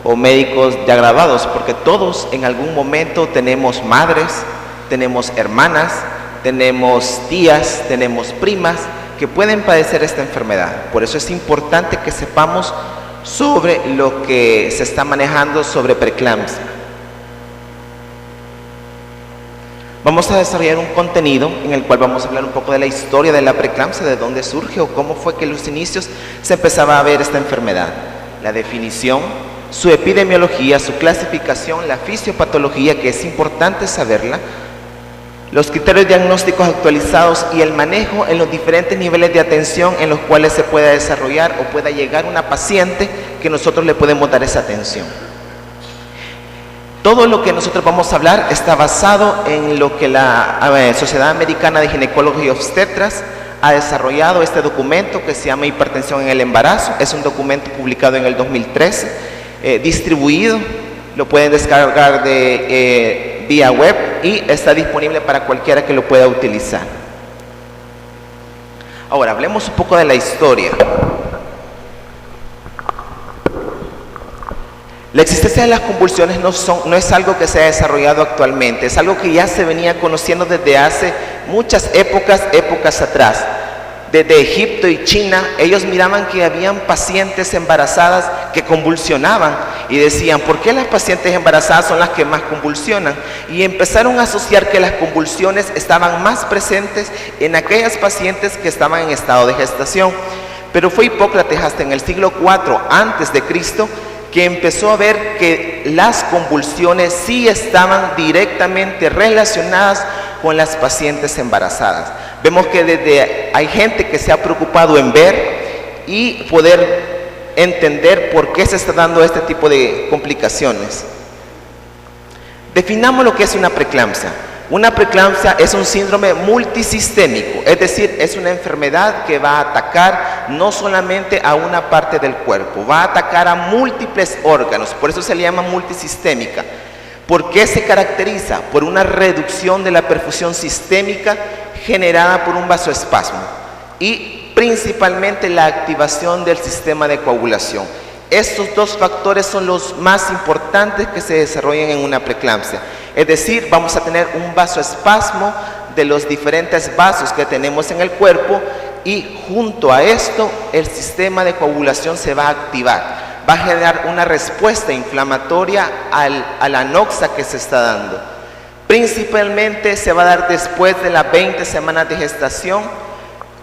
o médicos ya graduados, porque todos en algún momento tenemos madres, tenemos hermanas, tenemos tías, tenemos primas que pueden padecer esta enfermedad. Por eso es importante que sepamos sobre lo que se está manejando sobre preeclampsia. Vamos a desarrollar un contenido en el cual vamos a hablar un poco de la historia de la preeclampsia, de dónde surge o cómo fue que en los inicios se empezaba a ver esta enfermedad, la definición, su epidemiología, su clasificación, la fisiopatología, que es importante saberla, los criterios diagnósticos actualizados y el manejo en los diferentes niveles de atención en los cuales se pueda desarrollar o pueda llegar una paciente que nosotros le podemos dar esa atención. Todo lo que nosotros vamos a hablar está basado en lo que la Sociedad Americana de Ginecólogos y Obstetras ha desarrollado este documento que se llama Hipertensión en el Embarazo. Es un documento publicado en el 2013, distribuido, lo pueden descargar de vía web y está disponible para cualquiera que lo pueda utilizar. Ahora, hablemos un poco de la historia. La existencia de las convulsiones no es algo que se ha desarrollado actualmente, es algo que ya se venía conociendo desde hace muchas épocas atrás. Desde Egipto y China, ellos miraban que habían pacientes embarazadas que convulsionaban y decían, ¿por qué las pacientes embarazadas son las que más convulsionan? Y empezaron a asociar que las convulsiones estaban más presentes en aquellas pacientes que estaban en estado de gestación. Pero fue Hipócrates hasta en el siglo IV a.C. que empezó a ver que las convulsiones sí estaban directamente relacionadas con las pacientes embarazadas. Vemos que hay gente que se ha preocupado en ver y poder entender por qué se está dando este tipo de complicaciones. Definamos lo que es una preeclampsia. Una preeclampsia es un síndrome multisistémico, es decir, es una enfermedad que va a atacar no solamente a una parte del cuerpo, va a atacar a múltiples órganos, por eso se le llama multisistémica. ¿Por qué se caracteriza? Por una reducción de la perfusión sistémica generada por un vasoespasmo y principalmente la activación del sistema de coagulación. Estos dos factores son los más importantes que se desarrollan en una preeclampsia. Es decir, vamos a tener un vasoespasmo de los diferentes vasos que tenemos en el cuerpo y junto a esto el sistema de coagulación se va a activar. Va a generar una respuesta inflamatoria a la anoxia que se está dando. Principalmente se va a dar después de las 20 semanas de gestación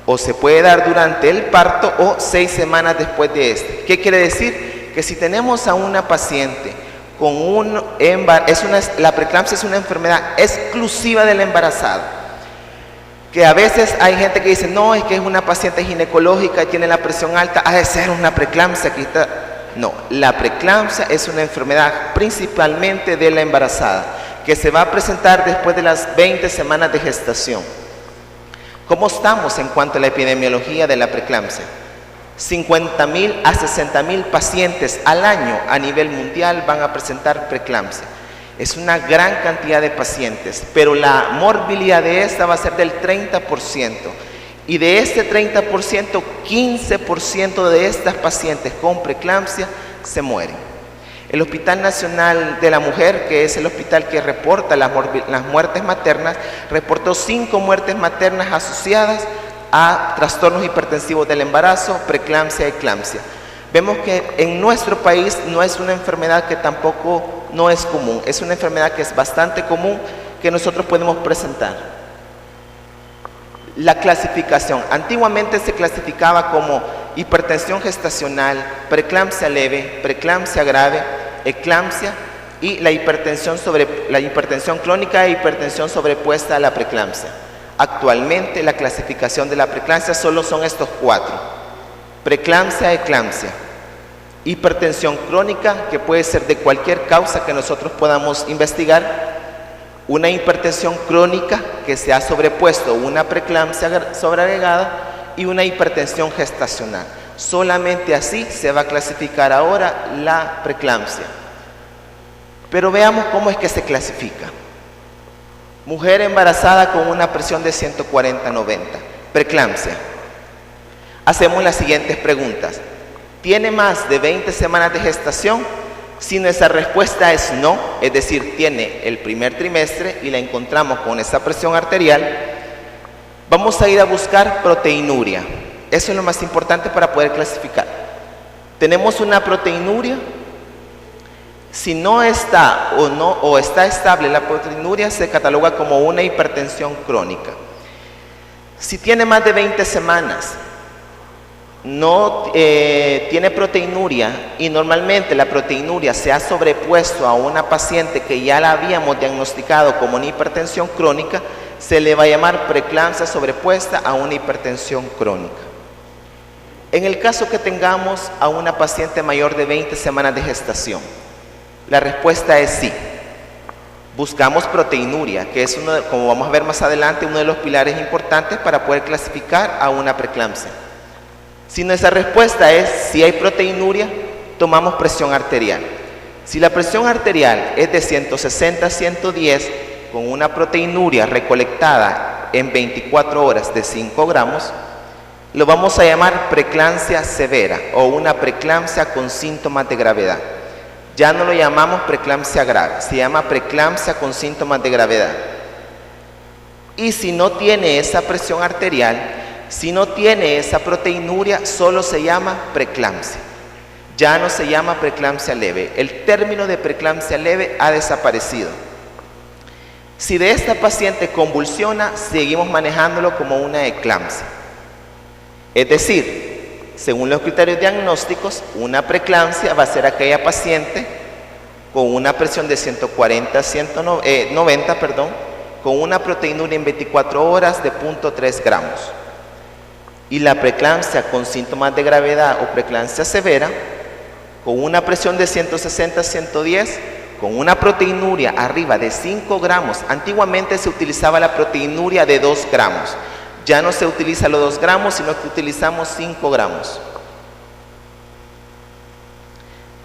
o se puede dar durante el parto o 6 semanas después de este. ¿Qué quiere decir? Que si tenemos a una paciente con un embarazo, la preeclampsia es una enfermedad exclusiva de la embarazada, que a veces hay gente que dice, no, es que es una paciente ginecológica y tiene la presión alta, ha de ser una preeclampsia. No, la preeclampsia es una enfermedad principalmente de la embarazada, que se va a presentar después de las 20 semanas de gestación. ¿Cómo estamos en cuanto a la epidemiología de la preeclampsia? 50,000 a 60,000 pacientes al año a nivel mundial van a presentar preeclampsia. Es una gran cantidad de pacientes, pero la morbilidad de esta va a ser del 30%. Y de este 30%, 15% de estas pacientes con preeclampsia se mueren. El Hospital Nacional de la Mujer, que es el hospital que reporta las muertes maternas, reportó 5 muertes maternas asociadas a trastornos hipertensivos del embarazo, preeclampsia y eclampsia. Vemos que en nuestro país no es una enfermedad que tampoco no es común, es una enfermedad que es bastante común que nosotros podemos presentar. La clasificación. Antiguamente se clasificaba como hipertensión gestacional, preeclampsia leve, preeclampsia grave, eclampsia y la hipertensión crónica e hipertensión sobrepuesta a la preeclampsia. Actualmente la clasificación de la preeclampsia solo son estos 4: preeclampsia, eclampsia, hipertensión crónica, que puede ser de cualquier causa que nosotros podamos investigar, una hipertensión crónica que se ha sobrepuesto una preeclampsia sobreagregada y una hipertensión gestacional. Solamente así se va a clasificar ahora la preeclampsia. Pero veamos cómo es que se clasifica. Mujer embarazada con una presión de 140/90, preeclampsia. Hacemos las siguientes preguntas. ¿Tiene más de 20 semanas de gestación? Si nuestra respuesta es no, es decir, tiene el primer trimestre y la encontramos con esa presión arterial, vamos a ir a buscar proteinuria. Eso es lo más importante para poder clasificar. Tenemos una proteinuria. Si no está o está estable la proteinuria, se cataloga como una hipertensión crónica. Si tiene más de 20 semanas, no tiene proteinuria y normalmente la proteinuria se ha sobrepuesto a una paciente que ya la habíamos diagnosticado como una hipertensión crónica, se le va a llamar preeclampsia sobrepuesta a una hipertensión crónica. En el caso que tengamos a una paciente mayor de 20 semanas de gestación, la respuesta es sí. Buscamos proteinuria, que es como vamos a ver más adelante, uno de los pilares importantes para poder clasificar a una preeclampsia. Si nuestra respuesta es si hay proteinuria, tomamos presión arterial. Si la presión arterial es de 160 a 110, con una proteinuria recolectada en 24 horas de 5 gramos, lo vamos a llamar preeclampsia severa o una preeclampsia con síntomas de gravedad. Ya no lo llamamos preeclampsia grave, se llama preeclampsia con síntomas de gravedad. Y si no tiene esa presión arterial, si no tiene esa proteinuria, solo se llama preeclampsia. Ya no se llama preeclampsia leve. El término de preeclampsia leve ha desaparecido. Si de esta paciente convulsiona, seguimos manejándolo como una eclampsia. Es decir, según los criterios diagnósticos, una preeclampsia va a ser aquella paciente con una presión de 140 a 190, con una proteinuria en 24 horas de 0.3 gramos. Y la preeclampsia con síntomas de gravedad o preeclampsia severa, con una presión de 160 a 110, con una proteinuria arriba de 5 gramos. Antiguamente se utilizaba la proteinuria de 2 gramos. Ya no se utiliza los 2 gramos, sino que utilizamos 5 gramos.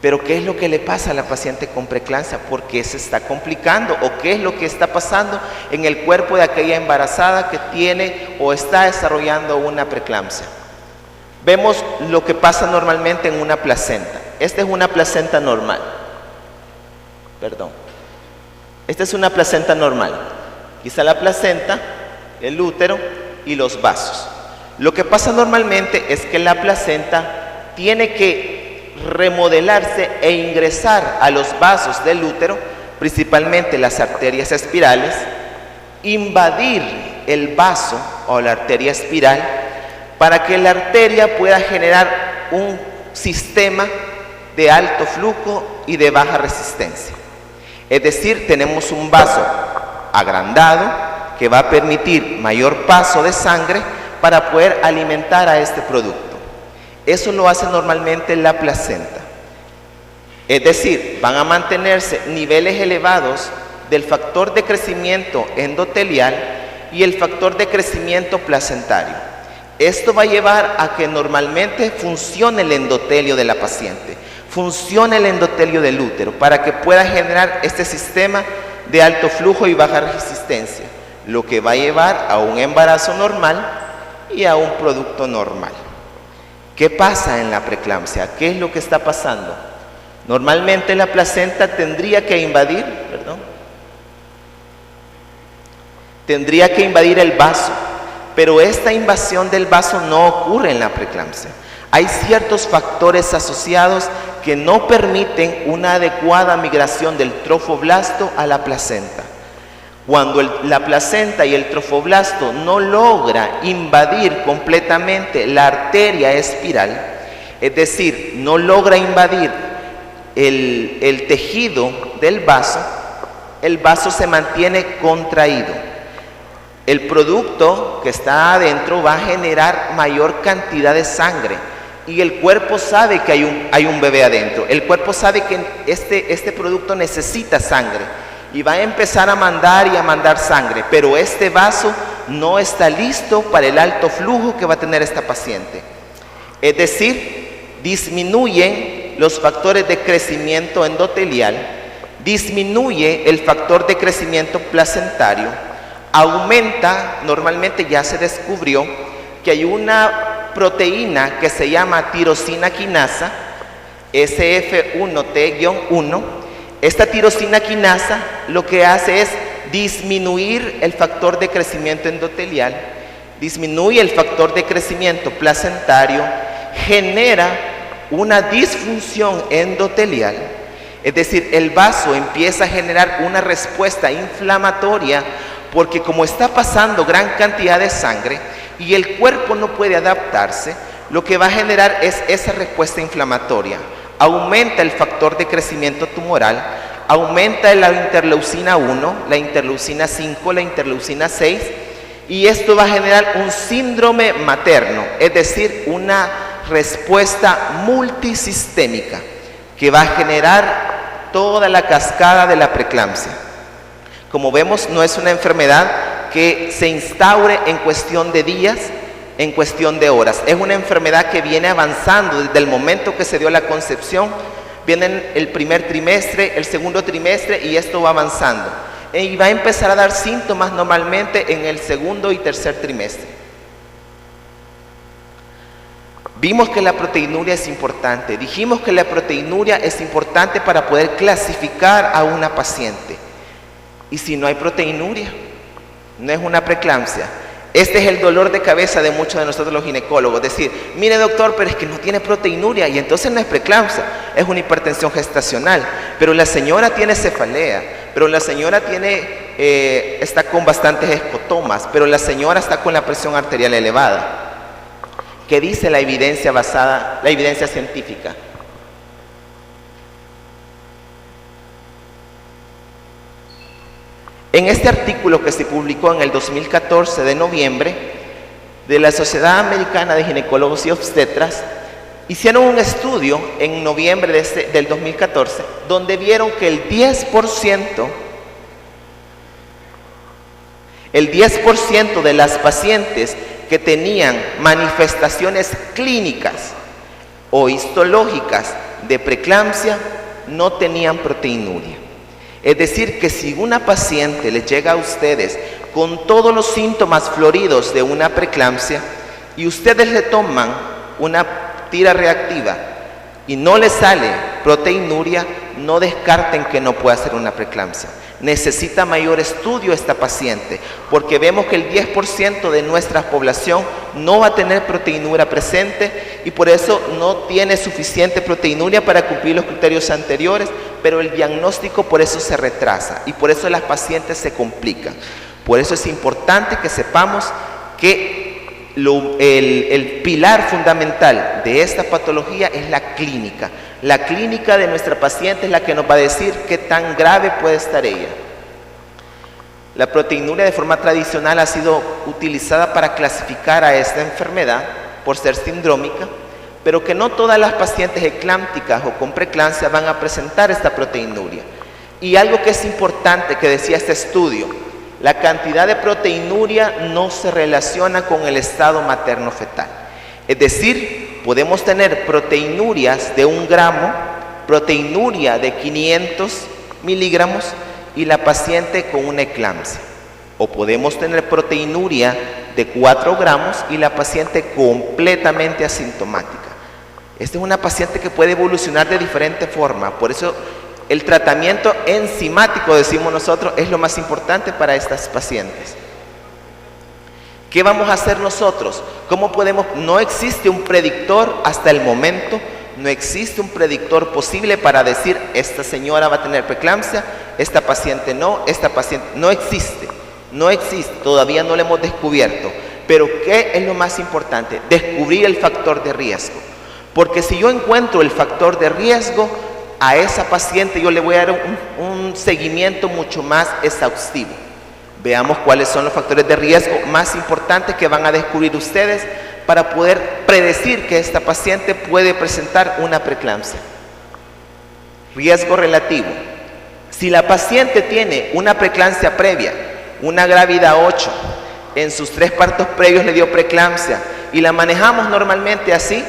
Pero ¿qué es lo que le pasa a la paciente con preeclampsia? ¿Por qué se está complicando? ¿O qué es lo que está pasando en el cuerpo de aquella embarazada que tiene o está desarrollando una preeclampsia? Vemos lo que pasa normalmente en una placenta. Esta es una placenta normal. Esta es una placenta normal. Quizá la placenta, el útero y los vasos. Lo que pasa normalmente es que la placenta tiene que remodelarse e ingresar a los vasos del útero, principalmente las arterias espirales, invadir el vaso o la arteria espiral para que la arteria pueda generar un sistema de alto flujo y de baja resistencia. Es decir, tenemos un vaso agrandado que va a permitir mayor paso de sangre para poder alimentar a este producto. Eso lo hace normalmente la placenta. Es decir, van a mantenerse niveles elevados del factor de crecimiento endotelial y el factor de crecimiento placentario. Esto va a llevar a que normalmente funcione el endotelio de la paciente, funcione el endotelio del útero para que pueda generar este sistema de alto flujo y baja resistencia, lo que va a llevar a un embarazo normal y a un producto normal. ¿Qué pasa en la preeclampsia? ¿Qué es lo que está pasando? Normalmente la placenta tendría que invadir el vaso, pero esta invasión del vaso no ocurre en la preeclampsia. Hay ciertos factores asociados que no permiten una adecuada migración del trofoblasto a la placenta. Cuando la placenta y el trofoblasto no logra invadir completamente la arteria espiral, es decir, no logra invadir el tejido del vaso, el vaso se mantiene contraído. El producto que está adentro va a generar mayor cantidad de sangre y el cuerpo sabe que hay un bebé adentro. El cuerpo sabe que este producto necesita sangre y va a empezar a mandar sangre, pero este vaso no está listo para el alto flujo que va a tener esta paciente. Es decir, disminuyen los factores de crecimiento endotelial, disminuye el factor de crecimiento placentario, aumenta, normalmente ya se descubrió que hay una proteína que se llama tirosina quinasa, SF1T-1. Esta tirosina quinasa lo que hace es disminuir el factor de crecimiento endotelial, disminuye el factor de crecimiento placentario, genera una disfunción endotelial, es decir, el vaso empieza a generar una respuesta inflamatoria porque como está pasando gran cantidad de sangre y el cuerpo no puede adaptarse, lo que va a generar es esa respuesta inflamatoria. Aumenta el factor de crecimiento tumoral, aumenta la interleucina 1, la interleucina 5, la interleucina 6, y esto va a generar un síndrome materno, es decir, una respuesta multisistémica que va a generar toda la cascada de la preeclampsia. Como vemos, no es una enfermedad que se instaure en cuestión de días, en cuestión de horas. Es una enfermedad que viene avanzando desde el momento que se dio la concepción. Viene el primer trimestre, el segundo trimestre y esto va avanzando. Y va a empezar a dar síntomas normalmente en el segundo y tercer trimestre. Vimos que la proteinuria es importante. Dijimos que la proteinuria es importante para poder clasificar a una paciente. Y si no hay proteinuria, no es una preeclampsia. Este es el dolor de cabeza de muchos de nosotros los ginecólogos. Decir, mire doctor, pero es que no tiene proteinuria y entonces no es preeclampsia, es una hipertensión gestacional. Pero la señora tiene cefalea, pero la señora está con bastantes escotomas, pero la señora está con la presión arterial elevada. ¿Qué dice la evidencia basada, la evidencia científica? En este artículo que se publicó en el 2014 de noviembre de la Sociedad Americana de Ginecólogos y Obstetras, hicieron un estudio en noviembre del 2014 donde vieron que el 10% de las pacientes que tenían manifestaciones clínicas o histológicas de preeclampsia no tenían proteinuria. Es decir, que si una paciente les llega a ustedes con todos los síntomas floridos de una preeclampsia y ustedes le toman una tira reactiva y no le sale proteinuria, no descarten que no pueda ser una preeclampsia. Necesita mayor estudio esta paciente, porque vemos que el 10% de nuestra población no va a tener proteinuria presente y por eso no tiene suficiente proteinuria para cumplir los criterios anteriores, pero el diagnóstico por eso se retrasa y por eso las pacientes se complican. Por eso es importante que sepamos que el pilar fundamental de esta patología es la clínica. La clínica de nuestra paciente es la que nos va a decir qué tan grave puede estar ella. La proteinuria de forma tradicional ha sido utilizada para clasificar a esta enfermedad por ser sindrómica, pero que no todas las pacientes eclámpticas o con preeclampsia van a presentar esta proteinuria. Y algo que es importante que decía este estudio, la cantidad de proteinuria no se relaciona con el estado materno-fetal. Es decir, podemos tener proteinurias de 1 gramo, proteinuria de 500 miligramos y la paciente con una eclampsia. O podemos tener proteinuria de 4 gramos y la paciente completamente asintomática. Esta es una paciente que puede evolucionar de diferente forma, por eso el tratamiento enzimático, decimos nosotros, es lo más importante para estas pacientes. ¿Qué vamos a hacer nosotros? ¿Cómo podemos? No existe un predictor hasta el momento, no existe un predictor posible para decir esta señora va a tener preeclampsia, esta paciente no, esta paciente no existe, todavía no lo hemos descubierto. Pero ¿qué es lo más importante? Descubrir el factor de riesgo. Porque si yo encuentro el factor de riesgo, a esa paciente yo le voy a dar un seguimiento mucho más exhaustivo. Veamos cuáles son los factores de riesgo más importantes que van a descubrir ustedes para poder predecir que esta paciente puede presentar una preeclampsia. Riesgo relativo. Si la paciente tiene una preeclampsia previa, una grávida 8, en sus 3 partos previos le dio preeclampsia y la manejamos normalmente así,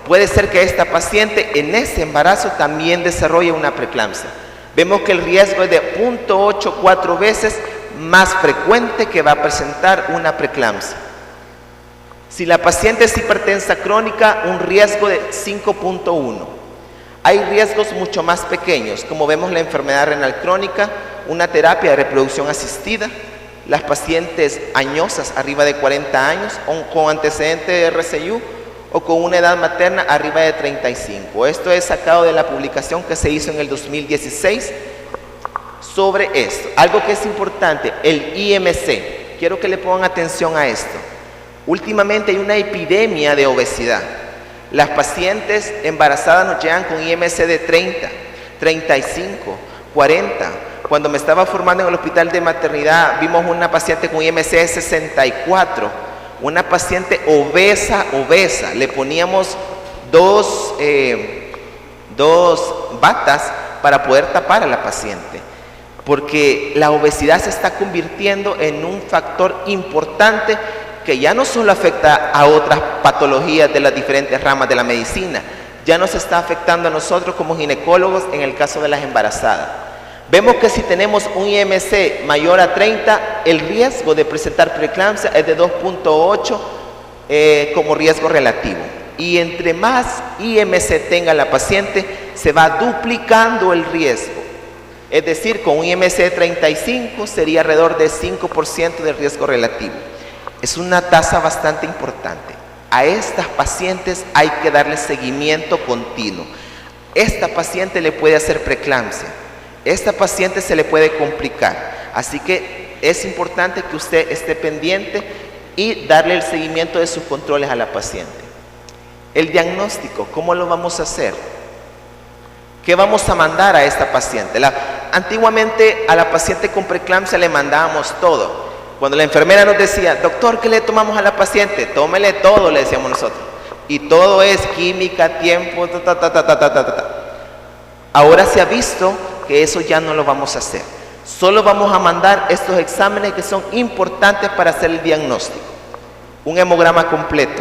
puede ser que esta paciente en ese embarazo también desarrolle una preeclampsia. Vemos que el riesgo es de 0.84 veces más frecuente que va a presentar una preeclampsia. Si la paciente es hipertensa crónica, un riesgo de 5.1. Hay riesgos mucho más pequeños, como vemos la enfermedad renal crónica, una terapia de reproducción asistida, las pacientes añosas arriba de 40 años o con antecedente de RCU o con una edad materna arriba de 35. Esto es sacado de la publicación que se hizo en el 2016 sobre esto. Algo que es importante, el IMC. Quiero que le pongan atención a esto. Últimamente hay una epidemia de obesidad. Las pacientes embarazadas nos llegan con IMC de 30, 35, 40. Cuando me estaba formando en el hospital de maternidad, vimos una paciente con IMC de 64, una paciente obesa. Le poníamos dos batas para poder tapar a la paciente, porque la obesidad se está convirtiendo en un factor importante que ya no solo afecta a otras patologías de las diferentes ramas de la medicina, ya nos está afectando a nosotros como ginecólogos en el caso de las embarazadas. Vemos que si tenemos un IMC mayor a 30, el riesgo de presentar preeclampsia es de 2.8 como riesgo relativo. Y entre más IMC tenga la paciente, se va duplicando el riesgo. Es decir, con un IMC de 35 sería alrededor de 5% del riesgo relativo. Es una tasa bastante importante. A estas pacientes hay que darle seguimiento continuo. Esta paciente le puede hacer preeclampsia. Esta paciente se le puede complicar. Así que es importante que usted esté pendiente y darle el seguimiento de sus controles a la paciente. El diagnóstico, ¿cómo lo vamos a hacer? ¿Qué vamos a mandar a esta paciente? Antiguamente a la paciente con preeclampsia le mandábamos todo. Cuando la enfermera nos decía, doctor, ¿qué le tomamos a la paciente? Tómele todo, le decíamos nosotros. Y todo es química, tiempo, Ahora se ha visto que eso ya no lo vamos a hacer. Solo vamos a mandar estos exámenes que son importantes para hacer el diagnóstico. Un hemograma completo,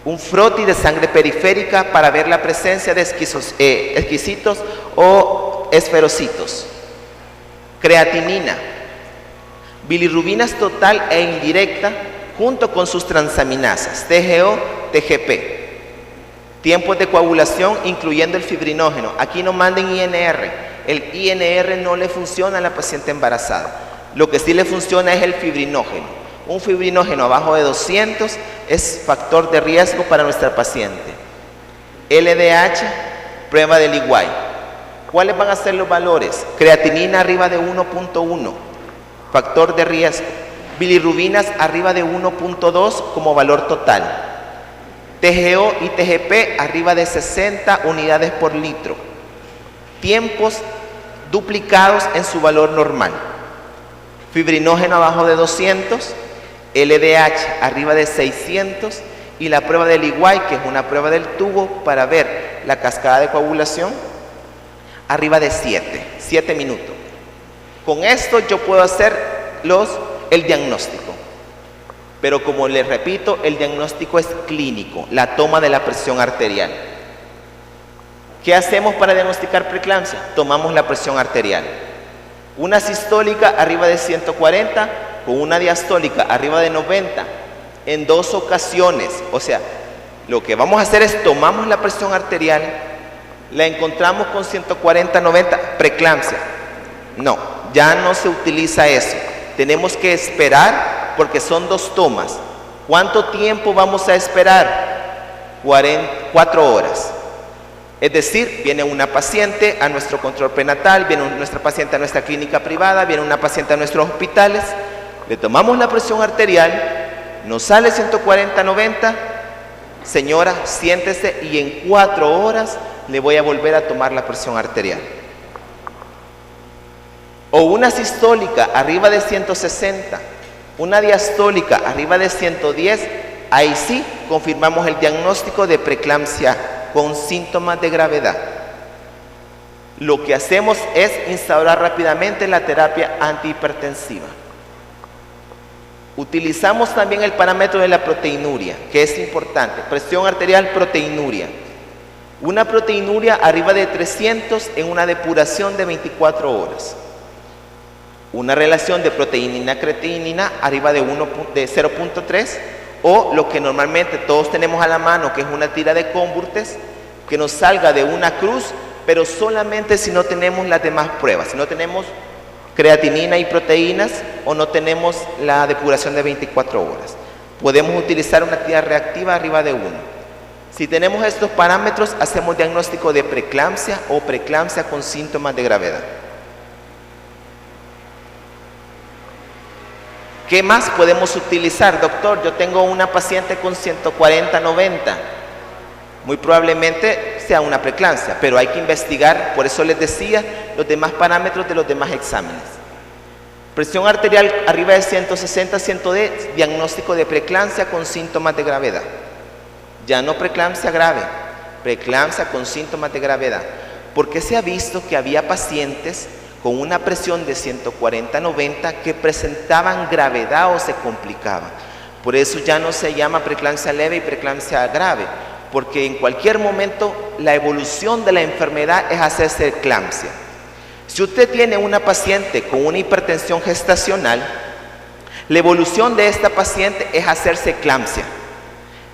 un frotis de sangre periférica para ver la presencia de exquisitos o esferocitos, creatinina, bilirrubinas total e indirecta junto con sus transaminasas, TGO, TGP. Tiempos de coagulación incluyendo el fibrinógeno. Aquí no manden INR. El INR no le funciona a la paciente embarazada. Lo que sí le funciona es el fibrinógeno. Un fibrinógeno abajo de 200 es factor de riesgo para nuestra paciente. LDH, prueba del Iguay. ¿Cuáles van a ser los valores? Creatinina arriba de 1.1, factor de riesgo. Bilirrubinas arriba de 1.2 como valor total. TGO y TGP arriba de 60 unidades por litro. Tiempos duplicados en su valor normal. Fibrinógeno abajo de 200, LDH arriba de 600 y la prueba del Iguay, que es una prueba del tubo para ver la cascada de coagulación, arriba de 7 minutos. Con esto yo puedo hacer el diagnóstico. Pero como les repito, el diagnóstico es clínico, la toma de la presión arterial. ¿Qué hacemos para diagnosticar preeclampsia? Tomamos la presión arterial. Una sistólica arriba de 140 con una diastólica arriba de 90 en 2 ocasiones. O sea, lo que vamos a hacer es tomamos la presión arterial, la encontramos con 140-90, preeclampsia. No, ya no se utiliza eso. Tenemos que esperar porque son 2 tomas. ¿Cuánto tiempo vamos a esperar? 4 horas. Es decir, viene una paciente a nuestro control prenatal, viene nuestra paciente a nuestra clínica privada, viene una paciente a nuestros hospitales, le tomamos la presión arterial, nos sale 140-90, señora, siéntese y en 4 horas le voy a volver a tomar la presión arterial. O una sistólica arriba de 160, una diastólica arriba de 110, ahí sí confirmamos el diagnóstico de preeclampsia con síntomas de gravedad. Lo que hacemos es instaurar rápidamente la terapia antihipertensiva. Utilizamos también el parámetro de la proteinuria, que es importante, presión arterial, proteinuria. Una proteinuria arriba de 300 en una depuración de 24 horas. Una relación de proteína-creatinina arriba de 0.3 o lo que normalmente todos tenemos a la mano, que es una tira de Comburtes, que nos salga de una cruz, pero solamente si no tenemos las demás pruebas, si no tenemos creatinina y proteínas o no tenemos la depuración de 24 horas. Podemos utilizar una tira reactiva arriba de 1. Si tenemos estos parámetros, hacemos diagnóstico de preeclampsia o preeclampsia con síntomas de gravedad. ¿Qué más podemos utilizar? Doctor, yo tengo una paciente con 140-90. Muy probablemente sea una preeclampsia, pero hay que investigar, por eso les decía, los demás parámetros de los demás exámenes. Presión arterial arriba de 160-110, diagnóstico de preeclampsia con síntomas de gravedad. Ya no preeclampsia grave, preeclampsia con síntomas de gravedad. Porque se ha visto que había pacientes con una presión de 140-90 que presentaban gravedad o se complicaban. Por eso ya no se llama preeclampsia leve y preeclampsia grave, porque en cualquier momento la evolución de la enfermedad es hacerse eclampsia. Si usted tiene una paciente con una hipertensión gestacional, la evolución de esta paciente es hacerse eclampsia.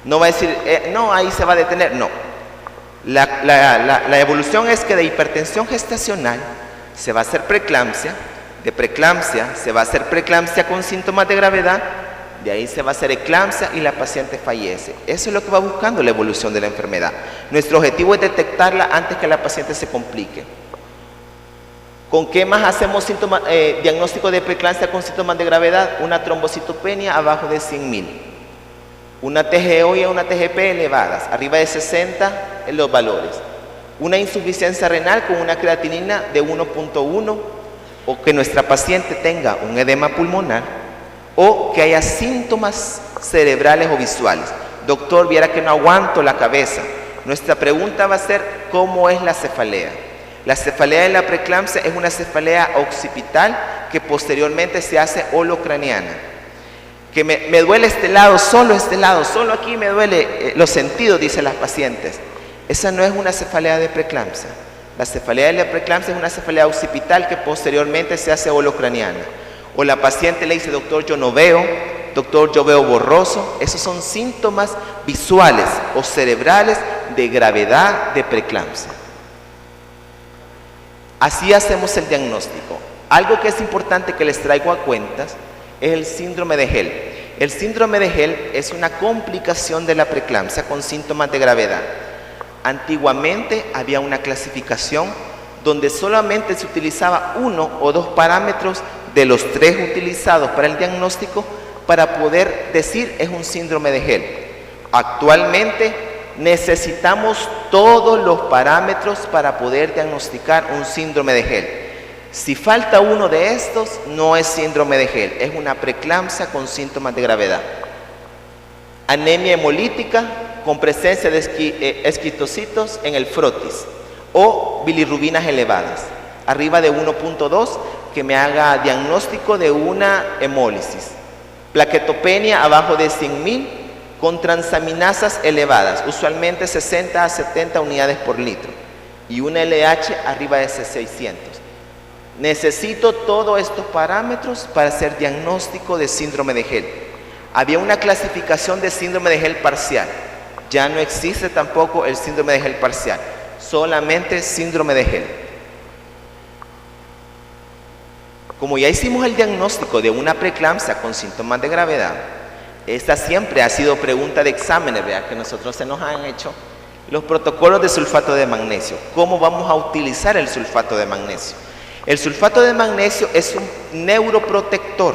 No va a decir, no, ahí se va a detener, no. La evolución es que de hipertensión gestacional se va a hacer preeclampsia, de preeclampsia se va a hacer preeclampsia con síntomas de gravedad, de ahí se va a hacer eclampsia y la paciente fallece. Eso es lo que va buscando la evolución de la enfermedad. Nuestro objetivo es detectarla antes que la paciente se complique. ¿Con qué más hacemos diagnóstico de preeclampsia con síntomas de gravedad? Una trombocitopenia abajo de 100.000. Una TGO y una TGP elevadas, arriba de 60 en los valores. Una insuficiencia renal con una creatinina de 1.1, o que nuestra paciente tenga un edema pulmonar, o que haya síntomas cerebrales o visuales. Doctor, viera que no aguanto la cabeza. Nuestra pregunta va a ser, ¿cómo es la cefalea? La cefalea de la preeclampsia es una cefalea occipital que posteriormente se hace holocraniana. Que me duele este lado, solo aquí me duele los sentidos, dicen las pacientes. Esa no es una cefalea de preeclampsia. La cefalea de la preeclampsia es una cefalea occipital que posteriormente se hace holocraniana. O la paciente le dice, doctor, yo no veo, doctor, yo veo borroso. Esos son síntomas visuales o cerebrales de gravedad de preeclampsia. Así hacemos el diagnóstico. Algo que es importante que les traigo a cuentas es el síndrome de Hell. El síndrome de Hell es una complicación de la preeclampsia con síntomas de gravedad. Antiguamente había una clasificación donde solamente se utilizaba 1 o 2 parámetros de los 3 utilizados para el diagnóstico para poder decir es un síndrome de Hell. Actualmente necesitamos todos los parámetros para poder diagnosticar un síndrome de Hell. Si falta uno de estos, no es síndrome de Hell, es una preeclampsia con síntomas de gravedad. Anemia hemolítica con presencia de esquistocitos en el frotis o bilirrubinas elevadas, arriba de 1.2, que me haga diagnóstico de una hemólisis. Plaquetopenia abajo de 100.000 con transaminasas elevadas, usualmente 60 a 70 unidades por litro, y una LH arriba de 600. Necesito todos estos parámetros para hacer diagnóstico de síndrome de Hell. Había una clasificación de síndrome de Hell parcial. Ya no existe tampoco el síndrome de Hell parcial, solamente síndrome de Hell. Como ya hicimos el diagnóstico de una preeclampsia con síntomas de gravedad, esta siempre ha sido pregunta de exámenes, ¿verdad? Que nosotros se nos han hecho. Los protocolos de sulfato de magnesio. ¿Cómo vamos a utilizar el sulfato de magnesio? El sulfato de magnesio es un neuroprotector.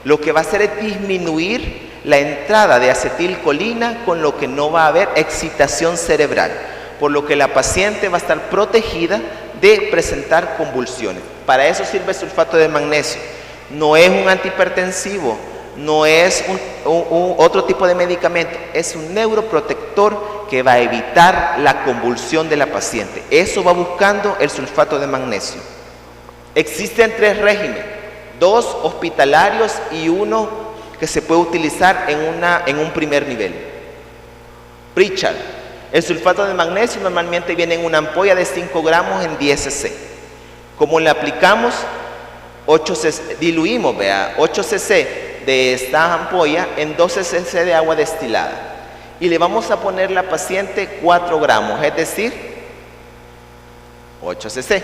Lo que va a hacer es disminuir la entrada de acetilcolina, con lo que no va a haber excitación cerebral, por lo que la paciente va a estar protegida de presentar convulsiones. Para eso sirve el sulfato de magnesio. No es un antihipertensivo, no es otro tipo de medicamento, es un neuroprotector que va a evitar la convulsión de la paciente. Eso va buscando el sulfato de magnesio. Existen 3 regímenes, 2 hospitalarios y 1 que se puede utilizar en un primer nivel. Pritchard. El sulfato de magnesio normalmente viene en una ampolla de 5 gramos en 10 cc. Como le aplicamos 8 cc, diluimos, vea, 8 cc de esta ampolla en 12 cc de agua destilada. Y le vamos a poner a la paciente 4 gramos, es decir, 8 cc.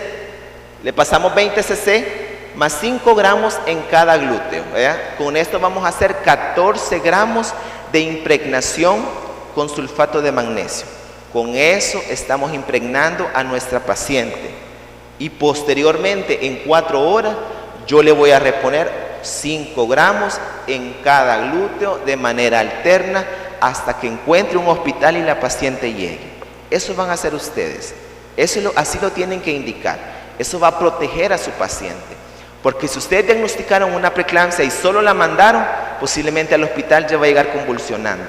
Le pasamos 20 cc más 5 gramos en cada glúteo, ¿verdad? Con esto vamos a hacer 14 gramos de impregnación con sulfato de magnesio. Con eso estamos impregnando a nuestra paciente. Y posteriormente, en 4 horas, yo le voy a reponer 5 gramos en cada glúteo de manera alterna hasta que encuentre un hospital y la paciente llegue. Eso van a hacer ustedes. Así lo tienen que indicar. Eso va a proteger a su paciente. Porque si ustedes diagnosticaron una preeclampsia y solo la mandaron, posiblemente al hospital ya va a llegar convulsionando.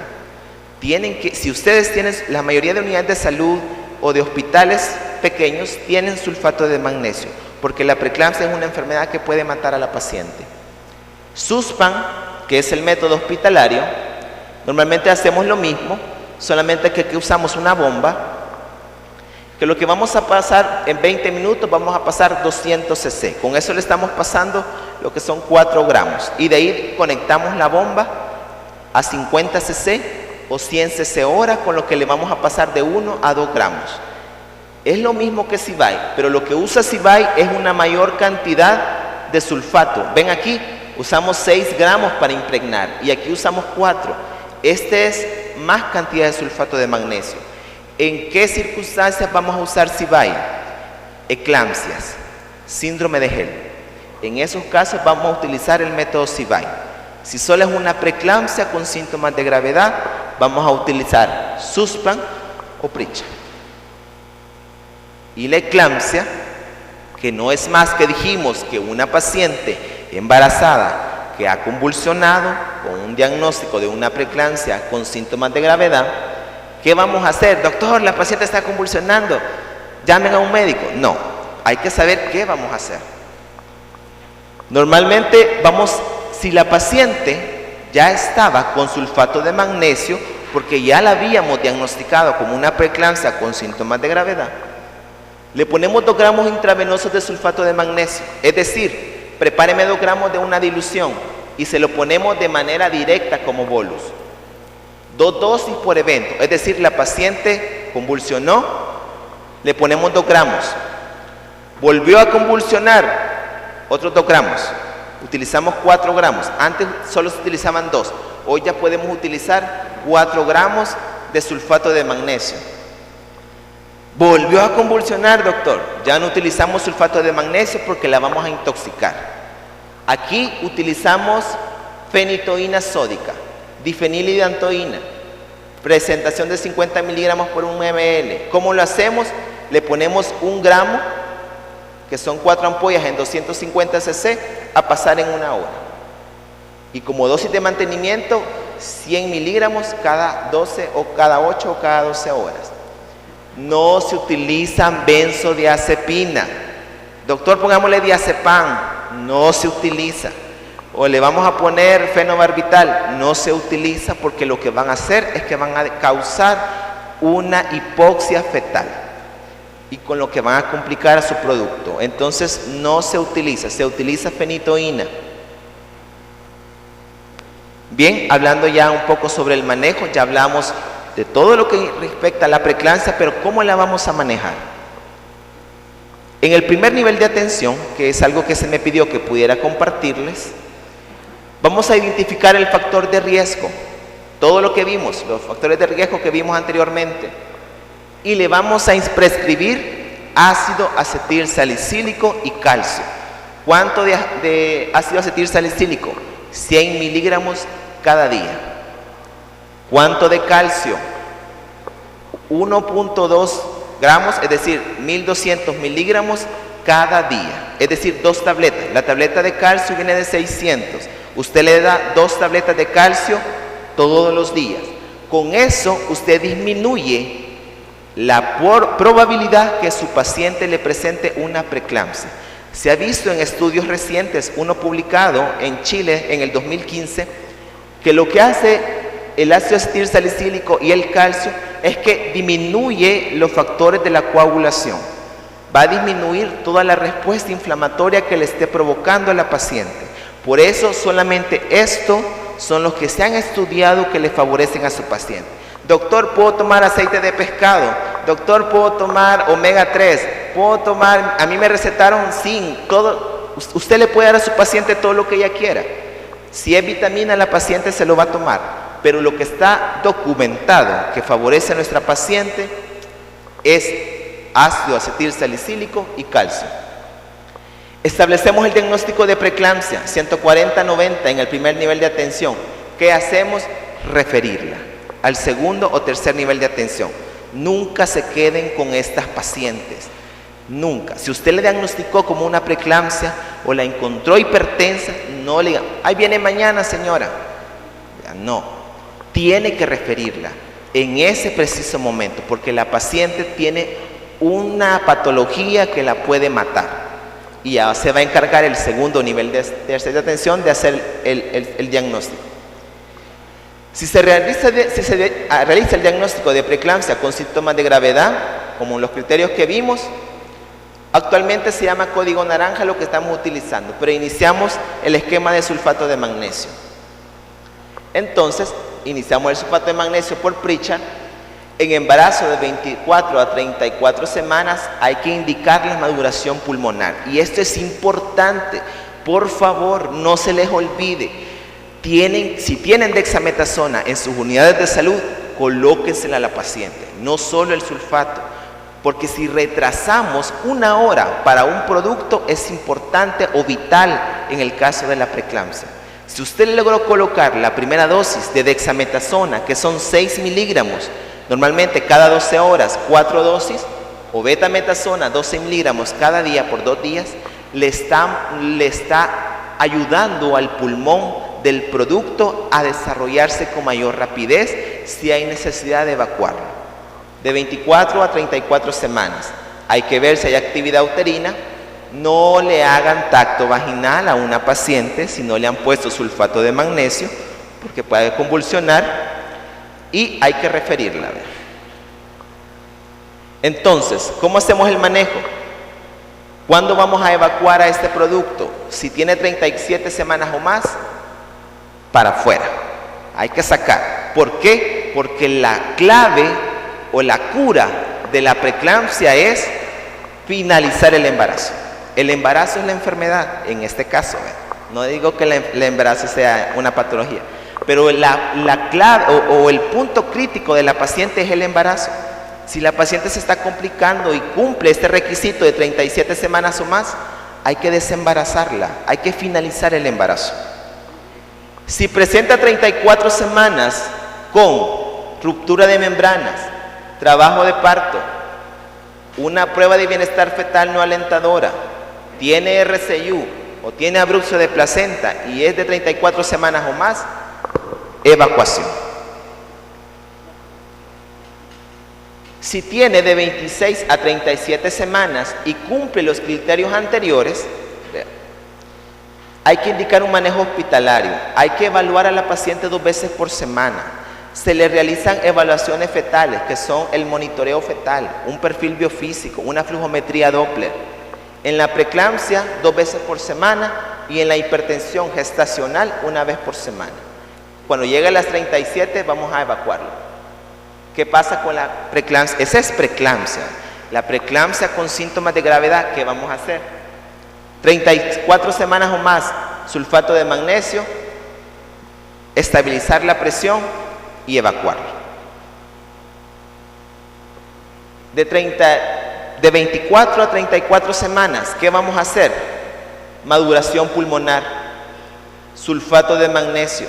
Si ustedes tienen, la mayoría de unidades de salud o de hospitales pequeños tienen sulfato de magnesio, porque la preeclampsia es una enfermedad que puede matar a la paciente. Suspan, que es el método hospitalario, normalmente hacemos lo mismo, solamente que aquí usamos una bomba, que lo que vamos a pasar en 20 minutos, vamos a pasar 200 cc. Con eso le estamos pasando lo que son 4 gramos. Y de ahí conectamos la bomba a 50 cc o 100 cc hora, con lo que le vamos a pasar de 1 a 2 gramos. Es lo mismo que Cibai, pero lo que usa Cibai es una mayor cantidad de sulfato. Ven aquí, usamos 6 gramos para impregnar y aquí usamos 4. Este es más cantidad de sulfato de magnesio. ¿En qué circunstancias vamos a usar Cibai? Eclampsias, síndrome de Hell. En esos casos vamos a utilizar el método Cibai. Si solo es una preeclampsia con síntomas de gravedad, vamos a utilizar Suspan o Pricha. Y la eclampsia, que no es más que dijimos que una paciente embarazada que ha convulsionado con un diagnóstico de una preeclampsia con síntomas de gravedad, ¿qué vamos a hacer? Doctor, la paciente está convulsionando, llamen a un médico. No, hay que saber qué vamos a hacer. Normalmente si la paciente ya estaba con sulfato de magnesio, porque ya la habíamos diagnosticado como una preeclampsia con síntomas de gravedad, le ponemos 2 gramos intravenosos de sulfato de magnesio. Es decir, prepáreme 2 gramos de una dilución y se lo ponemos de manera directa como bolus. 2 dosis por evento, es decir, la paciente convulsionó, le ponemos 2 gramos, volvió a convulsionar, otros 2 gramos, utilizamos 4 gramos, antes solo se utilizaban 2, hoy ya podemos utilizar 4 gramos de sulfato de magnesio. Volvió a convulsionar, doctor, ya no utilizamos sulfato de magnesio porque la vamos a intoxicar. Aquí utilizamos fenitoína sódica, difenilidantoína, presentación de 50 miligramos por 1 ml. ¿Cómo lo hacemos? Le ponemos 1 gramo, que son 4 ampollas en 250 cc, a pasar en 1 hora. Y como dosis de mantenimiento, 100 miligramos cada 12 o cada 8 o cada 12 horas. No se utilizan benzodiazepina. Doctor, pongámosle diazepam. No se utiliza. O le vamos a poner fenobarbital, no se utiliza porque lo que van a hacer es que van a causar una hipoxia fetal y con lo que van a complicar a su producto. Entonces no se utiliza fenitoína. Bien, hablando ya un poco sobre el manejo, ya hablamos de todo lo que respecta a la preeclampsia, pero ¿cómo la vamos a manejar? En el primer nivel de atención, que es algo que se me pidió que pudiera compartirles, vamos a identificar el factor de riesgo, todo lo que vimos, los factores de riesgo que vimos anteriormente, y le vamos a prescribir ácido acetil salicílico y calcio. ¿Cuánto de ácido acetil salicílico? 100 miligramos cada día. ¿Cuánto de calcio? 1.2 gramos, es decir, 1200 miligramos cada día, es decir, 2 tabletas. La tableta de calcio viene de 600. Usted le da 2 tabletas de calcio todos los días. Con eso usted disminuye la probabilidad que su paciente le presente una preeclampsia. Se ha visto en estudios recientes, uno publicado en Chile en el 2015, que lo que hace el ácido acetil salicílico y el calcio es que disminuye los factores de la coagulación. Va a disminuir toda la respuesta inflamatoria que le esté provocando a la paciente. Por eso solamente estos son los que se han estudiado que le favorecen a su paciente. Doctor, ¿puedo tomar aceite de pescado? Doctor, ¿puedo tomar omega 3? ¿Puedo tomar? A mí me recetaron zinc, todo. Usted le puede dar a su paciente todo lo que ella quiera. Si es vitamina, la paciente se lo va a tomar. Pero lo que está documentado que favorece a nuestra paciente es ácido acetil salicílico y calcio. Establecemos el diagnóstico de preeclampsia, 140-90 en el primer nivel de atención. ¿Qué hacemos? Referirla al segundo o tercer nivel de atención. Nunca se queden con estas pacientes. Nunca. Si usted le diagnosticó como una preeclampsia o la encontró hipertensa, no le diga, ahí viene mañana, señora. No. Tiene que referirla en ese preciso momento, porque la paciente tiene una patología que la puede matar. Y ya se va a encargar el segundo nivel de atención de hacer el diagnóstico. Si se realiza el diagnóstico de preeclampsia con síntomas de gravedad, como los criterios que vimos, actualmente se llama código naranja lo que estamos utilizando, pero iniciamos el esquema de sulfato de magnesio. Entonces, iniciamos el sulfato de magnesio por Pritchard. En embarazo de 24 a 34 semanas hay que indicar la maduración pulmonar. Y esto es importante. Por favor, no se les olvide. Si tienen dexametasona en sus unidades de salud, colóquensela a la paciente, no solo el sulfato. Porque si retrasamos 1 hora para un producto, es importante o vital en el caso de la preeclampsia. Si usted logró colocar la primera dosis de dexametasona, que son 6 miligramos, normalmente cada 12 horas, 4 dosis, o betametasona, 12 miligramos cada día por 2 días, le está ayudando al pulmón del producto a desarrollarse con mayor rapidez si hay necesidad de evacuarlo. De 24 a 34 semanas. Hay que ver si hay actividad uterina. No le hagan tacto vaginal a una paciente si no le han puesto sulfato de magnesio, porque puede convulsionar. Y hay que referirla. Entonces, ¿cómo hacemos el manejo? ¿Cuándo vamos a evacuar a este producto? Si tiene 37 semanas o más, para afuera. Hay que sacar. ¿Por qué? Porque la clave o la cura de la preeclampsia es finalizar el embarazo. El embarazo es la enfermedad, en este caso. No digo que el embarazo sea una patología. Pero la clave o el punto crítico de la paciente es el embarazo. Si la paciente se está complicando y cumple este requisito de 37 semanas o más, hay que desembarazarla, hay que finalizar el embarazo. Si presenta 34 semanas con ruptura de membranas, trabajo de parto, una prueba de bienestar fetal no alentadora, tiene RCU o tiene abrupto de placenta y es de 34 semanas o más, evacuación. Si tiene de 26 a 37 semanas y cumple los criterios anteriores, hay que indicar un manejo hospitalario. Hay que evaluar a la paciente 2 veces por semana. Se le realizan evaluaciones fetales, que son el monitoreo fetal, un perfil biofísico, una flujometría Doppler. En la preeclampsia, 2 veces por semana, y en la hipertensión gestacional, 1 vez por semana. Cuando llegue a las 37, vamos a evacuarlo. ¿Qué pasa con la preeclampsia? Esa es preeclampsia. La preeclampsia con síntomas de gravedad, ¿qué vamos a hacer? 34 semanas o más, sulfato de magnesio, estabilizar la presión y evacuarlo. De 24 a 34 semanas, ¿qué vamos a hacer? Maduración pulmonar, sulfato de magnesio,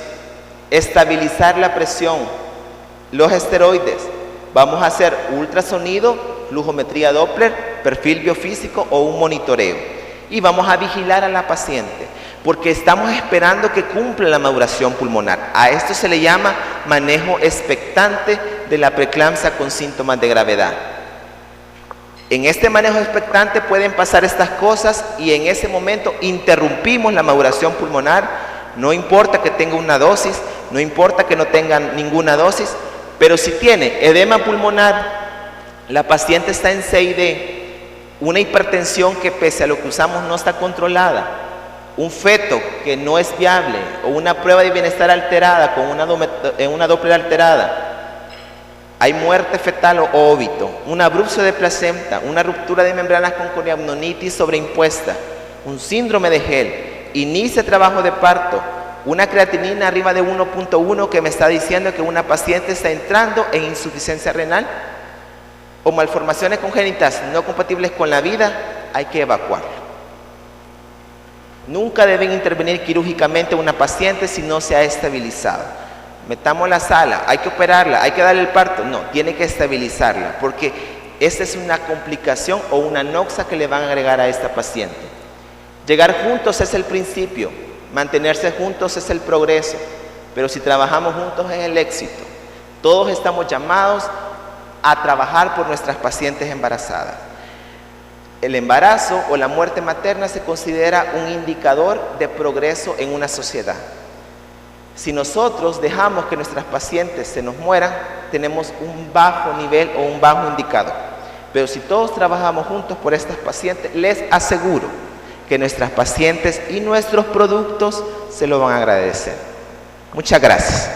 estabilizar la presión, los esteroides. Vamos a hacer ultrasonido, flujometría Doppler, perfil biofísico o un monitoreo. Y vamos a vigilar a la paciente, porque estamos esperando que cumpla la maduración pulmonar. A esto se le llama manejo expectante de la preeclampsia con síntomas de gravedad. En este manejo expectante pueden pasar estas cosas y en ese momento interrumpimos la maduración pulmonar. No importa que tenga una dosis, no importa que no tenga ninguna dosis, pero si tiene edema pulmonar, la paciente está en CID, una hipertensión que pese a lo que usamos no está controlada, un feto que no es viable o una prueba de bienestar alterada con una Doppler alterada, hay muerte fetal o óbito, un abrupto de placenta, una ruptura de membranas con coriamnitis sobreimpuesta, un síndrome de Hell, inicia trabajo de parto, una creatinina arriba de 1.1 que me está diciendo que una paciente está entrando en insuficiencia renal, o malformaciones congénitas no compatibles con la vida, hay que evacuarlo. Nunca deben intervenir quirúrgicamente una paciente si no se ha estabilizado. Metamos la sala, hay que operarla, hay que darle el parto. No, tiene que estabilizarla, porque esta es una complicación o una noxa que le van a agregar a esta paciente. Llegar juntos es el principio, mantenerse juntos es el progreso, pero si trabajamos juntos es el éxito. Todos estamos llamados a trabajar por nuestras pacientes embarazadas. El embarazo o la muerte materna se considera un indicador de progreso en una sociedad. Si nosotros dejamos que nuestras pacientes se nos mueran, tenemos un bajo nivel o un bajo indicador. Pero si todos trabajamos juntos por estas pacientes, les aseguro que nuestras pacientes y nuestros productos se lo van a agradecer. Muchas gracias.